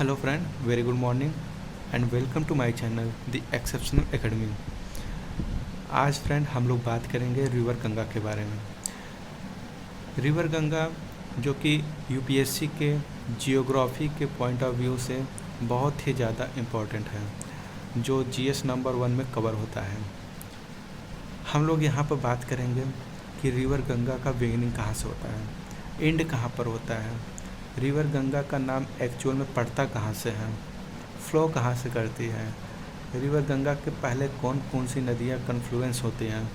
Hello friend, very good morning and welcome to my channel the exceptional academy. आज friend हम लोग बात करेंगे रिवर गंगा के बारे में। रिवर गंगा जो कि यूपीएससी के जियोग्राफी के पॉइंट ऑफ व्यू से बहुत ही ज़्यादा इम्पोर्टेंट है, जो जीएस नंबर 1 में कवर होता है। हम लोग यहाँ पर बात करेंगे कि रिवर गंगा का बिगिनिंग कहाँ से होता है, एंड कहाँ पर होता है, रिवर गंगा का नाम एक्चुअल में पड़ता कहाँ से है, फ्लो कहाँ से करती है, रिवर गंगा के पहले कौन कौन सी नदियाँ कन्फ्लुएंस होती हैं।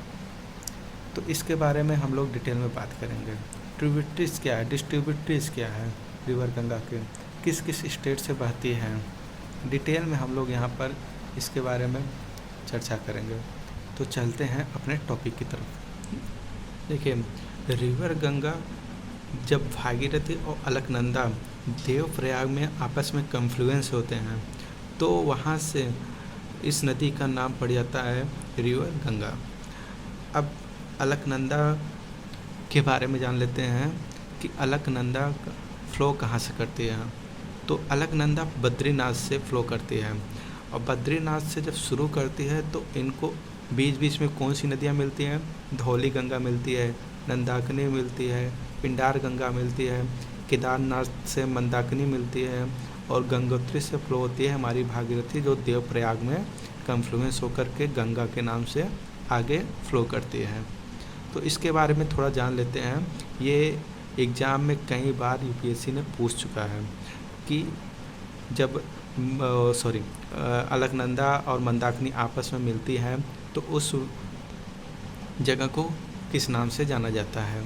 तो इसके बारे में हम लोग डिटेल में बात करेंगे। ट्रिब्यूटरीज क्या है, डिस्ट्रीब्यूटरीज क्या है रिवर गंगा के, किस किस स्टेट से बहती हैं, डिटेल में हम लोग यहाँ पर इसके बारे में चर्चा करेंगे। तो चलते हैं अपने टॉपिक की तरफ। देखिए, रिवर गंगा जब भागीरथी और अलकनंदा देवप्रयाग में आपस में कन्फ्लुएंस होते हैं तो वहाँ से इस नदी का नाम पड़ जाता है रिवर गंगा। अब अलकनंदा के बारे में जान लेते हैं कि अलकनंदा फ्लो कहाँ से करती है। तो अलकनंदा बद्रीनाथ से फ्लो करती है, और बद्रीनाथ से जब शुरू करती है तो इनको बीच बीच में कौन सी नदियाँ मिलती हैं, धौली गंगा मिलती है, नंदाकिनी मिलती है, पिंडार गंगा मिलती है, केदारनाथ से मंदाकिनी मिलती है, और गंगोत्री से फ्लो होती है हमारी भागीरथी, जो देवप्रयाग में कन्फ्लुएंस होकर के गंगा के नाम से आगे फ्लो करती है। तो इसके बारे में थोड़ा जान लेते हैं। ये एग्ज़ाम में कई बार यूपीएससी ने पूछ चुका है कि जब अलकनंदा और मंदाकिनी आपस में मिलती हैं तो उस जगह को किस नाम से जाना जाता है।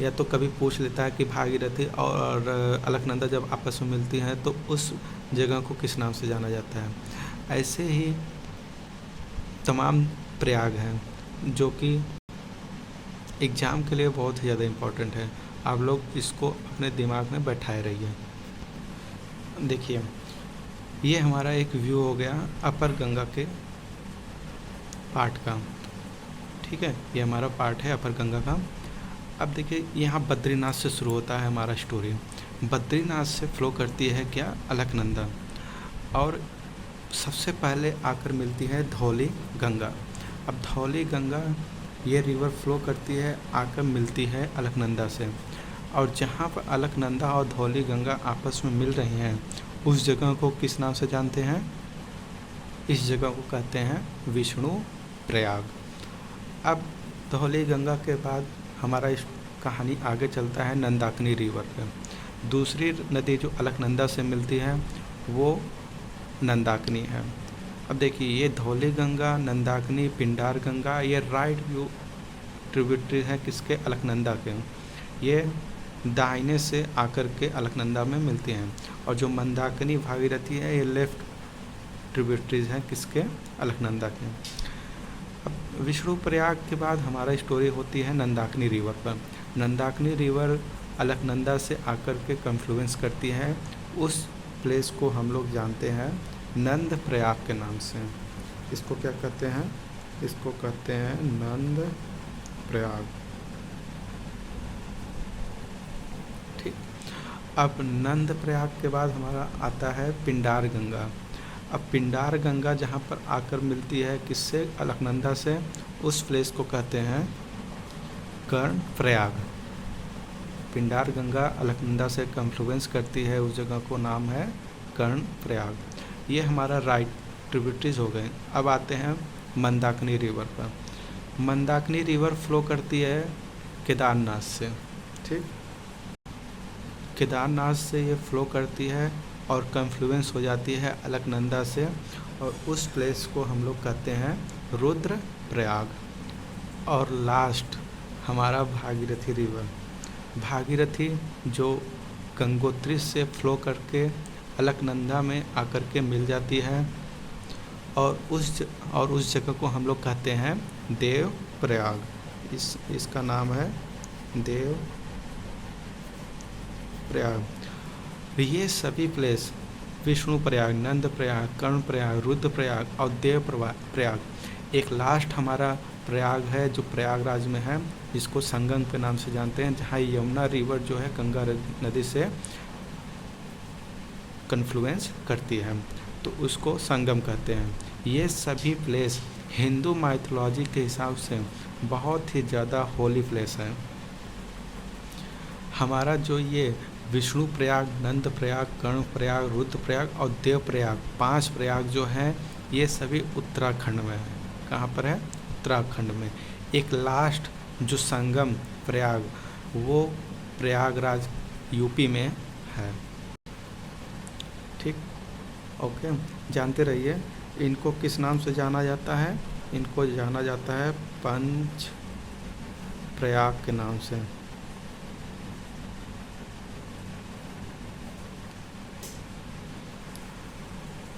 या तो कभी पूछ लेता है कि भागीरथी और अलकनंदा जब आपस में मिलती हैं तो उस जगह को किस नाम से जाना जाता है। ऐसे ही तमाम प्रयाग हैं जो कि एग्ज़ाम के लिए बहुत ही ज़्यादा इम्पोर्टेंट है। आप लोग इसको अपने दिमाग में बैठाए रहिए। देखिए, ये हमारा एक व्यू हो गया अपर गंगा के पार्ट का, ठीक है। ये हमारा पार्ट है अपर गंगा का। अब देखिए, यहाँ बद्रीनाथ से शुरू होता है हमारा स्टोरी। बद्रीनाथ से फ्लो करती है क्या, अलकनंदा, और सबसे पहले आकर मिलती है धौली गंगा। अब धौली गंगा ये रिवर फ्लो करती है, आकर मिलती है अलकनंदा से, और जहाँ पर अलकनंदा और धौली गंगा आपस में मिल रही हैं उस जगह को किस नाम से जानते हैं, इस जगह को कहते हैं विष्णु प्रयाग। अब धौली गंगा के बाद हमारा इस कहानी आगे चलता है नंदाकिनी रिवर पे। दूसरी नदी जो अलकनंदा से मिलती है वो नंदाकिनी है। अब देखिए, ये धौली गंगा, नंदाकिनी, पिंडार गंगा, ये राइट व्यू ट्रिब्यूटरी है किसके, अलकनंदा के। ये दाहिने से आकर के अलकनंदा में मिलती हैं, और जो मंदाकिनी भागीरथी है ये लेफ्ट ट्रिब्यूटरीज हैं किसके, अलकनंदा के। अब विष्णु प्रयाग के बाद हमारा स्टोरी होती है नंदाकिनी रिवर पर। नंदाकिनी रिवर अलकनंदा से आकर के कन्फ्लुएंस करती है, उस प्लेस को हम लोग जानते हैं नंद प्रयाग के नाम से। इसको क्या कहते हैं, इसको कहते हैं नंद प्रयाग, ठीक। अब नंद प्रयाग के बाद हमारा आता है पिंडार गंगा। अब पिंडार गंगा जहाँ पर आकर मिलती है किससे, अलकनंदा से, उस प्लेस को कहते हैं कर्ण प्रयाग। पिंडार गंगा अलकनंदा से कन्फ्लुएंस करती है, उस जगह को नाम है कर्ण प्रयाग। ये हमारा राइट ट्रिब्यूटरीज हो गए। अब आते हैं मंदाकिनी रिवर पर। मंदाकिनी रिवर फ्लो करती है केदारनाथ से, ठीक। केदारनाथ से ये फ्लो करती है और कन्फ्लुएंस हो जाती है अलकनंदा से, और उस प्लेस को हम लोग कहते हैं रुद्र प्रयाग। और लास्ट हमारा भागीरथी रिवर। भागीरथी जो गंगोत्री से फ्लो करके अलकनंदा में आकर के मिल जाती है, और उस जगह को हम लोग कहते हैं देव प्रयाग। इसका नाम है देव प्रयाग। ये सभी प्लेस विष्णु प्रयाग, नंद प्रयाग, कर्ण प्रयाग, रुद्र प्रयाग और देव प्रयाग। एक लास्ट हमारा प्रयाग है जो प्रयागराज में है, जिसको संगम के नाम से जानते हैं, जहाँ यमुना रिवर जो है गंगा नदी से कन्फ्लुएंस करती है, तो उसको संगम कहते हैं। ये सभी प्लेस हिंदू माइथोलॉजी के हिसाब से बहुत ही ज़्यादा होली प्लेस है। हमारा जो ये विष्णु प्रयाग, नंद प्रयाग, कर्ण प्रयाग, रुद्र प्रयाग और देव प्रयाग, 5 प्रयाग जो हैं ये सभी उत्तराखंड में है। कहाँ पर है? उत्तराखंड में। एक लास्ट जो संगम प्रयाग, वो प्रयागराज यूपी में है। ठीक, ओके, जानते रहिए। इनको किस नाम से जाना जाता है? इनको जाना जाता है पंच प्रयाग के नाम से।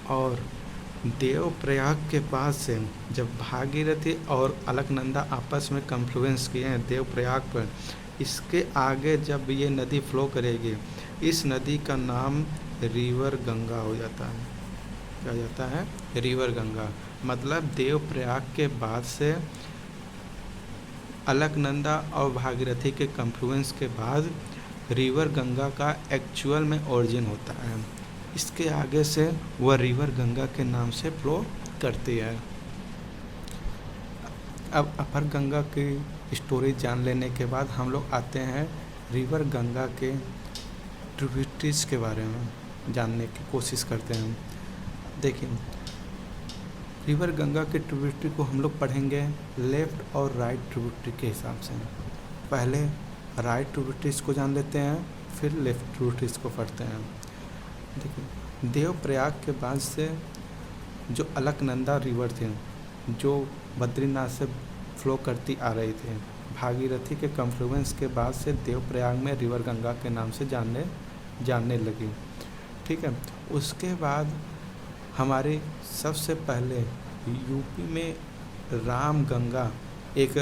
और देव प्रयाग के पास से जब भागीरथी और अलकनंदा आपस में कन्फ्लुएंस किए हैं देव प्रयाग पर, इसके आगे जब ये नदी फ्लो करेगी, इस नदी का नाम रिवर गंगा हो जाता है। क्या हो जाता है? रिवर गंगा। मतलब देव प्रयाग के बाद से अलकनंदा और भागीरथी के कन्फ्लुएंस के बाद रिवर गंगा का एक्चुअल में ओरिजिन होता है। इसके आगे से वह रिवर गंगा के नाम से फ्लो करती है। अब अपर गंगा की स्टोरी जान लेने के बाद हम लोग आते हैं रिवर गंगा के ट्रिब्यूटरीज के बारे में जानने की कोशिश करते हैं। देखिए, रिवर गंगा के ट्रिब्यूटरी को हम लोग पढ़ेंगे लेफ़्ट और राइट ट्रिब्यूटरी के हिसाब से। पहले राइट ट्रिब्यूटरीज को जान लेते हैं, फिर लेफ़्ट ट्रिब्यूटरीज को पढ़ते हैं। देखिए, देव प्रयाग के बाद से जो अलकनंदा रिवर थी, जो बद्रीनाथ से फ्लो करती आ रही थी, भागीरथी के कन्फ्लुएंस के बाद से देव प्रयाग में रिवर गंगा के नाम से जानने लगी। ठीक है, उसके बाद हमारे सबसे पहले यूपी में राम गंगा एक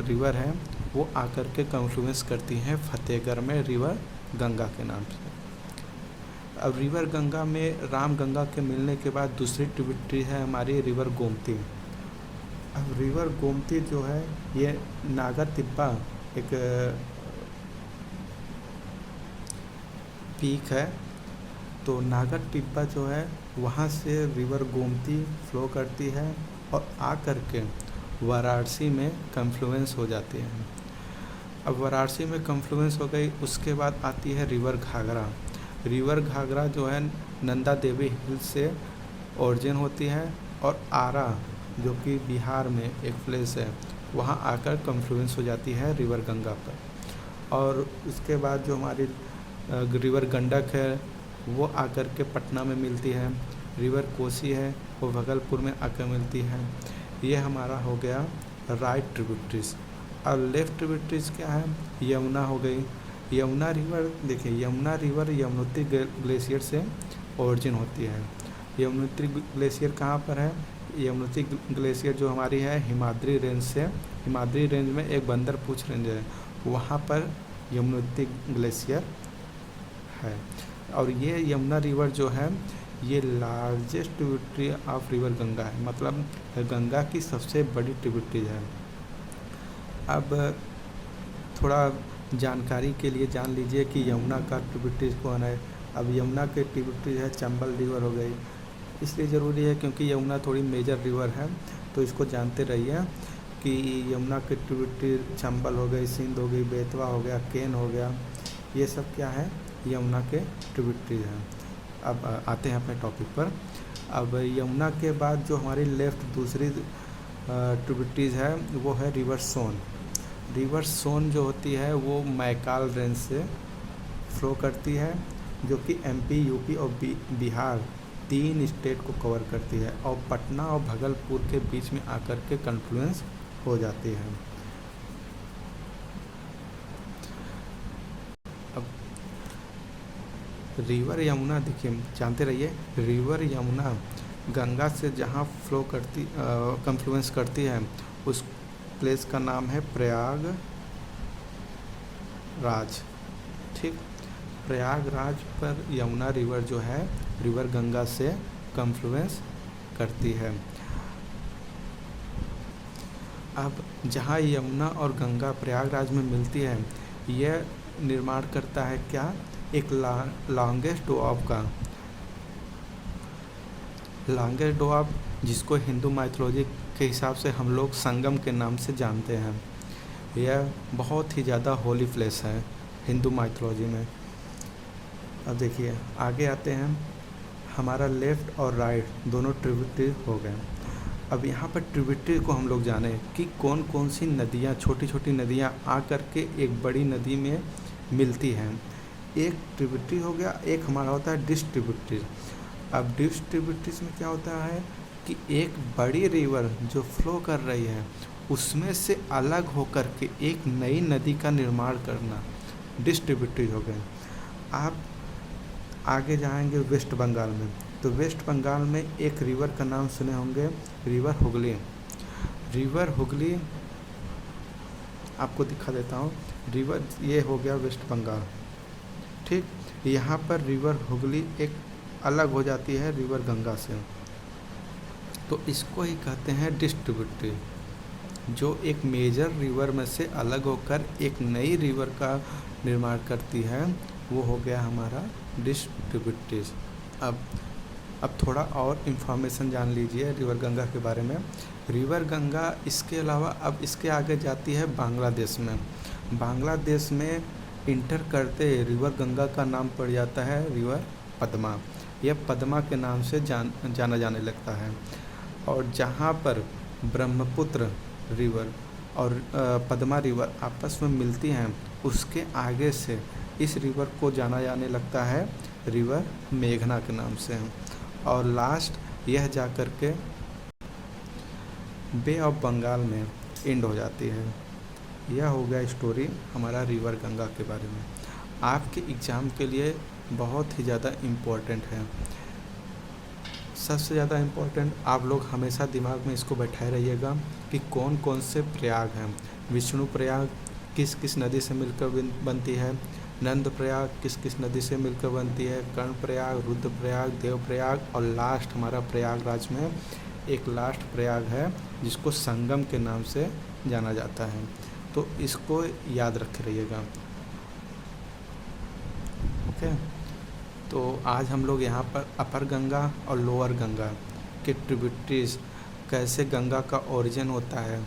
रिवर है, वो आकर के कन्फ्लुएंस करती है फतेहगढ़ में रिवर गंगा के नाम से। अब रिवर गंगा में राम गंगा के मिलने के बाद दूसरी ट्रिब्यूटरी है हमारी रिवर गोमती। अब रिवर गोमती जो है ये नागर तिब्बा एक पीक है, तो नागर टिब्बा जो है वहाँ से रिवर गोमती फ्लो करती है और आकर के वाराणसी में कन्फ्लुएंस हो जाती है। अब वाराणसी में कन्फ्लुएंस हो गई, उसके बाद आती है रिवर घाघरा। रिवर घाघरा जो है नंदा देवी हिल्स से ओरिजिन होती है और आरा जो कि बिहार में एक प्लेस है, वहाँ आकर कन्फ्लुएंस हो जाती है रिवर गंगा पर। और उसके बाद जो हमारी रिवर गंडक है वो आकर के पटना में मिलती है। रिवर कोसी है वो भागलपुर में आकर मिलती है। ये हमारा हो गया राइट ट्रिब्यूटरीज। और लेफ़्ट ट्रिब्यूटरीज क्या है? यमुना हो गई। यमुना रिवर, देखिए यमुना रिवर यमुनोत्री ग्लेशियर से ओरिजिन होती है। यमुनोत्री ग्लेशियर कहाँ पर है? यमुनोत्री ग्लेशियर जो हमारी है हिमाद्री रेंज से, हिमाद्री रेंज में एक बंदरपूछ रेंज है, वहाँ पर यमुनोत्री ग्लेशियर है। और ये यमुना रिवर जो है ये largest tributary of river Ganga है, मतलब गंगा की सबसे बड़ी ट्रिब्यूटरी है। अब थोड़ा जानकारी के लिए जान लीजिए कि यमुना का ट्रिब्यूटरी कौन है। अब यमुना के ट्रिब्यूटरी है चंबल रिवर हो गई, इसलिए ज़रूरी है क्योंकि यमुना थोड़ी मेजर रिवर है, तो इसको जानते रहिए कि यमुना के ट्रिब्यूटरी चंबल हो गई, सिंध हो गई, बेतवा हो गया, केन हो गया, ये सब क्या है? यमुना के ट्रिब्यूटरी हैं। अब आते हैं अपने टॉपिक पर। अब यमुना के बाद जो हमारी लेफ़्ट दूसरी ट्रिब्यूटरीज है वो है रिवर सोन। रिवर सोन जो होती है वो मैकाल रेंज से फ्लो करती है, जो कि एमपी, यूपी और बिहार 3 स्टेट को कवर करती है और पटना और भागलपुर के बीच में आकर के कन्फ्लुएंस हो जाती है। अब रिवर यमुना देखिए, जानते रहिए, रिवर यमुना गंगा से जहाँ फ्लो करती कन्फ्लुएंस करती है उस प्लेस का नाम है प्रयागराज। ठीक, प्रयागराज पर यमुना रिवर जो है रिवर गंगा से कन्फ्लुएंस करती है। अब जहाँ यमुना और गंगा प्रयागराज में मिलती है, यह निर्माण करता है क्या? एक लॉन्गेस्ट वाव का। लांगेस डोआब, जिसको हिंदू माइथोलॉजी के हिसाब से हम लोग संगम के नाम से जानते हैं, यह बहुत ही ज़्यादा होली प्लेस है हिंदू माइथोलॉजी में। अब देखिए आगे आते हैं, हमारा लेफ़्ट और राइट दोनों ट्रिब्यूटरी हो गए। अब यहाँ पर ट्रिब्यूटरी को हम लोग जाने कि कौन कौन सी नदियाँ, छोटी छोटी नदियाँ आ कर के एक बड़ी नदी में मिलती हैं। एक ट्रिब्यूटरी हो गया, एक हमारा होता है डिस्ट्रीब्यूटरी। अब डिस्ट्रीब्यूटरीज में क्या होता है कि एक बड़ी रिवर जो फ्लो कर रही है उसमें से अलग होकर के एक नई नदी का निर्माण करना डिस्ट्रीब्यूटरी हो गए। आप आगे जाएंगे वेस्ट बंगाल में, तो वेस्ट बंगाल में एक रिवर का नाम सुने होंगे, रिवर हुगली। रिवर हुगली आपको दिखा देता हूँ, रिवर ये हो गया वेस्ट बंगाल, ठीक। यहाँ पर रिवर हुगली एक अलग हो जाती है रिवर गंगा से, तो इसको ही कहते हैं डिस्ट्रीब्यूटरी। जो एक मेजर रिवर में से अलग होकर एक नई रिवर का निर्माण करती है, वो हो गया हमारा डिस्ट्रीब्यूटरीज। अब थोड़ा और इन्फॉर्मेशन जान लीजिए रिवर गंगा के बारे में। रिवर गंगा इसके अलावा अब इसके आगे जाती है बांग्लादेश में। बांग्लादेश में इंटर करते रिवर गंगा का नाम पड़ जाता है रिवर पद्मा। यह पद्मा के नाम से जाना जाने लगता है। और जहाँ पर ब्रह्मपुत्र रिवर और पद्मा रिवर आपस में मिलती हैं, उसके आगे से इस रिवर को जाना जाने लगता है रिवर मेघना के नाम से। और लास्ट यह जा कर के बे ऑफ बंगाल में एंड हो जाती है। यह हो गया स्टोरी हमारा रिवर गंगा के बारे में। आपके एग्ज़ाम के लिए बहुत ही ज़्यादा इम्पोर्टेंट है, सबसे ज़्यादा इम्पोर्टेंट। आप लोग हमेशा दिमाग में इसको बैठाए रहिएगा कि कौन कौन से प्रयाग हैं। विष्णु प्रयाग किस किस नदी से मिलकर बनती है, नंद प्रयाग किस किस नदी से मिलकर बनती है, कर्ण प्रयाग, रुद्र प्रयाग, देव प्रयाग, और लास्ट हमारा प्रयागराज में एक लास्ट प्रयाग है जिसको संगम के नाम से जाना जाता है। तो इसको याद रखे रहिएगा, ओके। तो आज हम लोग यहाँ पर अपर गंगा और लोअर गंगा के ट्रिब्यूटरीज, कैसे गंगा का ओरिजिन होता है,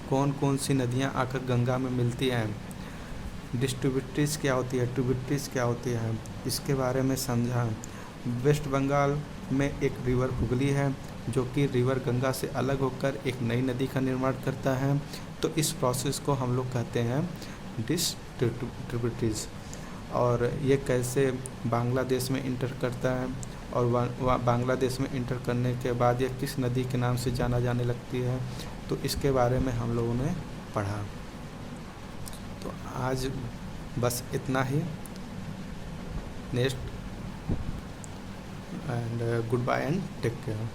कौन कौन सी नदियाँ आकर गंगा में मिलती हैं, डिस्ट्रीब्यूटरीज क्या होती है, ट्रिब्यूटरीज क्या होती है, इसके बारे में समझा। वेस्ट बंगाल में एक रिवर हुगली है जो कि रिवर गंगा से अलग होकर एक नई नदी का निर्माण करता है। तो इस प्रोसेस को हम लोग कहते हैं डिस्ट्रीब्यूटरीज। और ये कैसे बांग्लादेश में इंटर करता है, और बांग्लादेश में इंटर करने के बाद ये किस नदी के नाम से जाना जाने लगती है, तो इसके बारे में हम लोगों ने पढ़ा। तो आज बस इतना ही। Next and goodbye and take care.